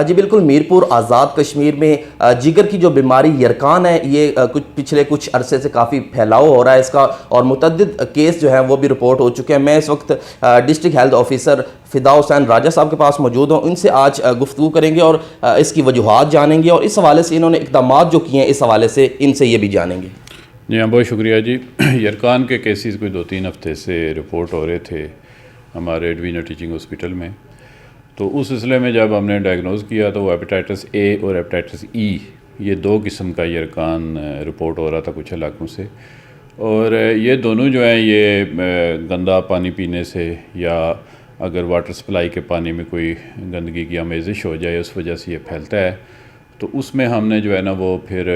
جی بالکل، میرپور آزاد کشمیر میں جگر کی جو بیماری یرکان ہے یہ پچھلے کچھ عرصے سے کافی پھیلاؤ ہو رہا ہے اس کا، اور متعدد کیس جو ہیں وہ بھی رپورٹ ہو چکے ہیں۔ میں اس وقت ڈسٹرکٹ ہیلتھ آفیسر فدا حسین راجہ صاحب کے پاس موجود ہوں، ان سے آج گفتگو کریں گے اور اس کی وجوہات جانیں گے، اور اس حوالے سے انہوں نے اقدامات جو کیے ہیں اس حوالے سے ان سے یہ بھی جانیں گے۔ جی ہاں، بہت شکریہ جی۔ یرکان کے کیسز کوئی 2-3 ہفتے سے رپورٹ ہو رہے تھے ہمارے ڈویژنل ٹیچنگ ہاسپٹل میں، تو اس سلسلے میں جب ہم نے ڈائگنوز کیا تو وہ ہیپیٹائٹس اے اور ہیپیٹائٹس ای، یہ 2 قسم کا یرکان رپورٹ ہو رہا تھا کچھ علاقوں سے، اور یہ دونوں جو ہیں یہ گندا پانی پینے سے، یا اگر واٹر سپلائی کے پانی میں کوئی گندگی کی آمیزش ہو جائے اس وجہ سے یہ پھیلتا ہے۔ تو اس میں ہم نے جو ہے نا وہ پھر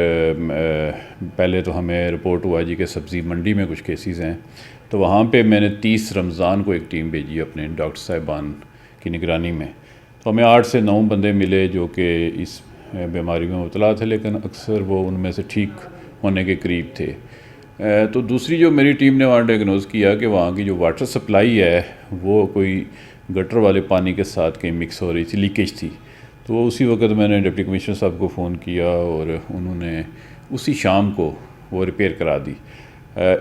پہلے تو ہمیں رپورٹ ہوا جی کہ سبزی منڈی میں کچھ کیسز ہیں، تو وہاں پہ میں نے 30 رمضان کو ایک ٹیم بھیجی اپنے ڈاکٹر صاحبان کی نگرانی میں، تو ہمیں 8 سے 9 بندے ملے جو کہ اس بیماری میں مبتلا تھے، لیکن اکثر وہ ان میں سے ٹھیک ہونے کے قریب تھے۔ تو دوسری جو میری ٹیم نے وہاں ڈائگنوز کیا کہ وہاں کی جو واٹر سپلائی ہے وہ کوئی گٹر والے پانی کے ساتھ کہیں مکس ہو رہی تھی، لیکیج تھی، تو اسی وقت میں نے ڈپٹی کمشنر صاحب کو فون کیا اور انہوں نے اسی شام کو وہ ریپیئر کرا دی۔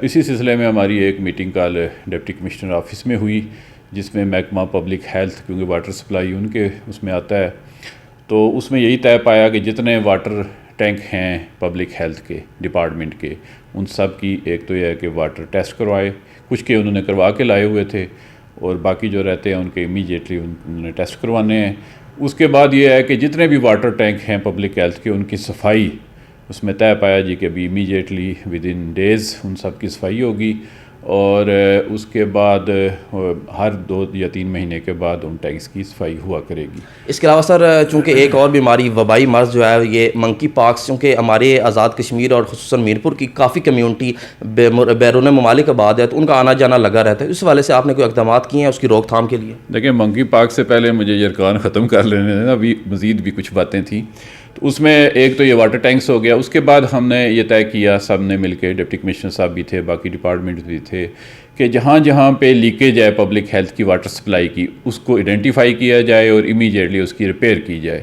اسی سلسلے میں ہماری ایک میٹنگ کل ڈپٹی کمشنر آفس میں ہوئی، جس میں محکمہ پبلک ہیلتھ، کیونکہ واٹر سپلائی ان کے اس میں آتا ہے، تو اس میں یہی طے پایا کہ جتنے واٹر ٹینک ہیں پبلک ہیلتھ کے ڈپارٹمنٹ کے، ان سب کی ایک تو یہ ہے کہ واٹر ٹیسٹ کروائے، کچھ کے انہوں نے کروا کے لائے ہوئے تھے، اور باقی جو رہتے ہیں ان کے امیجیٹلی انہوں نے ٹیسٹ کروانے ہیں۔ اس کے بعد یہ ہے کہ جتنے بھی واٹر ٹینک ہیں پبلک ہیلتھ کے ان کی صفائی، اس میں طے پایا جی کہ ابھی امیجیٹلی ودن ڈیز ان سب کی صفائی ہوگی، اور اس کے بعد ہر 2 یا 3 مہینے کے بعد ان ٹینکس کی صفائی ہوا کرے گی۔ اس کے علاوہ سر، چونکہ ایک اور بیماری وبائی مرض جو ہے یہ منکی پاکس، چونکہ ہمارے آزاد کشمیر اور خصوصاً میرپور کی کافی کمیونٹی بیرون ممالک آباد ہے، تو ان کا آنا جانا لگا رہتا ہے، اس حوالے سے آپ نے کوئی اقدامات کیے ہیں اس کی روک تھام کے لیے؟ دیکھیں، منکی پاکس سے پہلے مجھے یرکان ختم کر لینے دینا، ابھی مزید بھی کچھ باتیں تھیں۔ تو اس میں ایک تو یہ واٹر ٹینکس ہو گیا، اس کے بعد ہم نے یہ طے کیا سب نے مل کے، ڈپٹی کمشنر صاحب بھی تھے، باقی ڈپارٹمنٹ بھی تھے، کہ جہاں جہاں پہ لیکیج ہے پبلک ہیلتھ کی واٹر سپلائی کی، اس کو آئیڈینٹیفائی کیا جائے اور امیجیٹلی اس کی ریپیئر کی جائے۔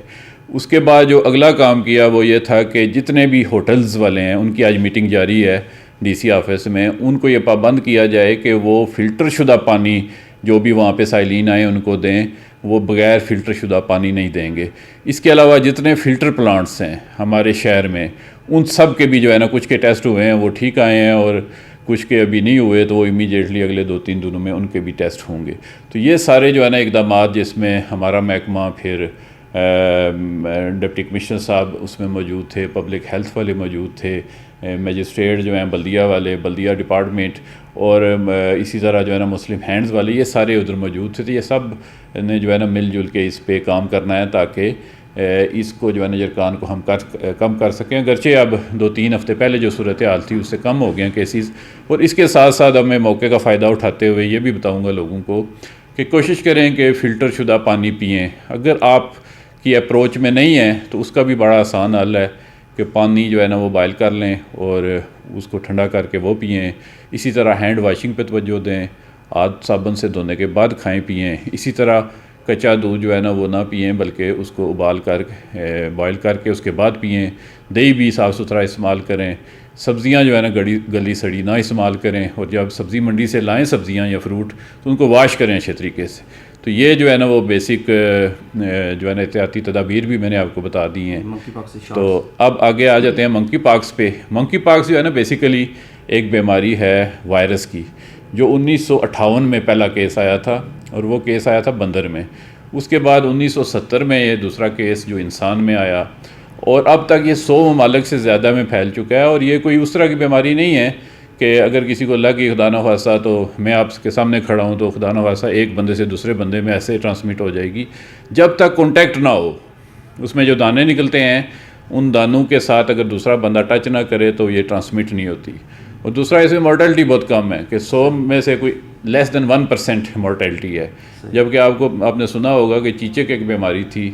اس کے بعد جو اگلا کام کیا وہ یہ تھا کہ جتنے بھی ہوٹلز والے ہیں ان کی آج میٹنگ جاری ہے ڈی سی آفس میں، ان کو یہ پابند کیا جائے کہ وہ فلٹر شدہ پانی جو بھی وہاں پہ سائلین آئیں ان کو دیں، وہ بغیر فلٹر شدہ پانی نہیں دیں گے۔ اس کے علاوہ جتنے فلٹر پلانٹس ہیں ہمارے شہر میں، ان سب کے بھی جو ہے نا کچھ کے ٹیسٹ ہوئے ہیں وہ ٹھیک آئے ہیں، اور کچھ کے ابھی نہیں ہوئے تو وہ امیجیٹلی اگلے 2-3 دنوں میں ان کے بھی ٹیسٹ ہوں گے۔ تو یہ سارے جو ہے نا اقدامات، جس میں ہمارا محکمہ، پھر ڈپٹی کمشنر صاحب اس میں موجود تھے، پبلک ہیلتھ والے موجود تھے، مجسٹریٹ جو ہیں بلدیہ والے، بلدیہ ڈپارٹمنٹ، اور اسی طرح جو ہے نا مسلم ہینڈز والے، یہ سارے ادھر موجود تھے۔ تو یہ سب نے جو ہے نا مل جل کے اس پہ کام کرنا ہے تاکہ اس کو جو ہے نا یرکان کو ہم کم کر سکیں، اگرچہ اب 2-3 ہفتے پہلے جو صورتحال تھی اس سے کم ہو گئے ہیں کیسز۔ اور اس کے ساتھ ساتھ اب میں موقع کا فائدہ اٹھاتے ہوئے یہ بھی بتاؤں گا لوگوں کو کہ کوشش کریں کہ فلٹر شدہ پانی پئیں۔ اگر آپ کی اپروچ میں نہیں ہے تو اس کا بھی بڑا آسان حل ہے کہ پانی جو ہے نا وہ بائل کر لیں اور اس کو ٹھنڈا کر کے وہ پئیں۔ اسی طرح ہینڈ واشنگ پہ توجہ دیں، ہاتھ صابن سے دھونے کے بعد کھائیں پئیں۔ اسی طرح کچا دودھ جو ہے نا وہ نہ پئیں، بلکہ اس کو ابال کر بوائل کر کے اس کے بعد پئیں۔ دہی بھی صاف ستھرا استعمال کریں۔ سبزیاں جو ہے نا گلی سڑی نہ استعمال کریں، اور جب سبزی منڈی سے لائیں سبزیاں یا فروٹ تو ان کو واش کریں اچھے طریقے سے۔ تو یہ جو ہے نا وہ بیسک جو ہے نا احتیاطی تدابیر بھی میں نے آپ کو بتا دی ہیں۔ تو اب آگے آ جاتے ہیں منکی پاکس پہ۔ منکی پاکس جو ہے نا بیسیکلی ایک بیماری ہے وائرس کی، جو 1958 میں پہلا کیس آیا تھا، اور وہ کیس آیا تھا بندر میں۔ اس کے بعد 1970 میں یہ دوسرا کیس جو انسان میں آیا، اور اب تک یہ 100 ممالک سے زیادہ میں پھیل چکا ہے۔ اور یہ کوئی اس طرح کی بیماری نہیں ہے کہ اگر کسی کو لگی خدا نخواستہ تو میں آپ کے سامنے کھڑا ہوں تو خدا نخواستہ ایک بندے سے دوسرے بندے میں ایسے ٹرانسمٹ ہو جائے گی۔ جب تک کانٹیکٹ نہ ہو، اس میں جو دانے نکلتے ہیں ان دانوں کے ساتھ اگر دوسرا بندہ ٹچ نہ کرے تو یہ ٹرانسمٹ نہیں ہوتی۔ اور دوسرا اس میں مورٹیلٹی بہت کم ہے کہ 100 میں سے کوئی لیس دین 1% مورٹیلٹی ہے، جبکہ آپ نے سنا ہوگا کہ چیچک ایک بیماری تھی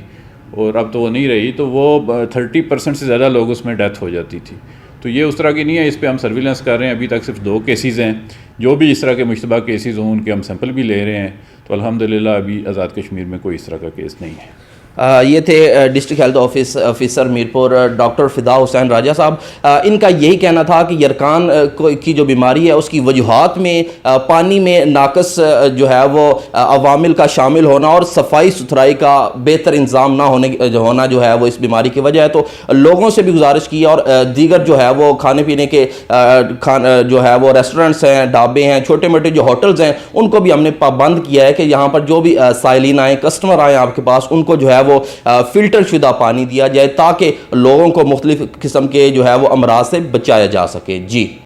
اور اب تو وہ نہیں رہی، تو وہ 30% سے زیادہ لوگ اس میں ڈیتھ ہو جاتی تھی۔ تو یہ اس طرح کی نہیں ہے، اس پہ ہم سرویلنس کر رہے ہیں۔ ابھی تک صرف 2 کیسز ہیں، جو بھی اس طرح کے مشتبہ کیسز ہوں ان کے ہم سیمپل بھی لے رہے ہیں۔ تو الحمدللہ ابھی آزاد کشمیر میں کوئی اس طرح کا کیس نہیں ہے۔ یہ تھے district health officer Mirpur doctor فدا حسین راجہ صاحب. ان کا یہی کہنا تھا کہ یرکان کی جو بیماری ہے اس کی وجوہات میں پانی میں ناقص جو ہے وہ عوامل کا شامل ہونا اور صفائی ستھرائی کا بہتر انتظام نہ ہونا جو ہے وہ اس بیماری کی وجہ ہے. تو لوگوں سے بھی گزارش کی اور دیگر جو ہے وہ کھانے پینے کے جو ہے وہ ریسٹورنٹس ہیں, ڈھابے ہیں, چھوٹے موٹے جو ہوٹلز ہیں, ان کو بھی ہم نے پابند کیا ہے کہ یہاں پر جو بھی سائلین آئیں, کسٹمر آئیں آپ کے پاس, ان کو جو ہے وہ فلٹر شدہ پانی دیا جائے تاکہ لوگوں کو مختلف قسم کے جو ہے وہ امراض سے بچایا جا سکے. جی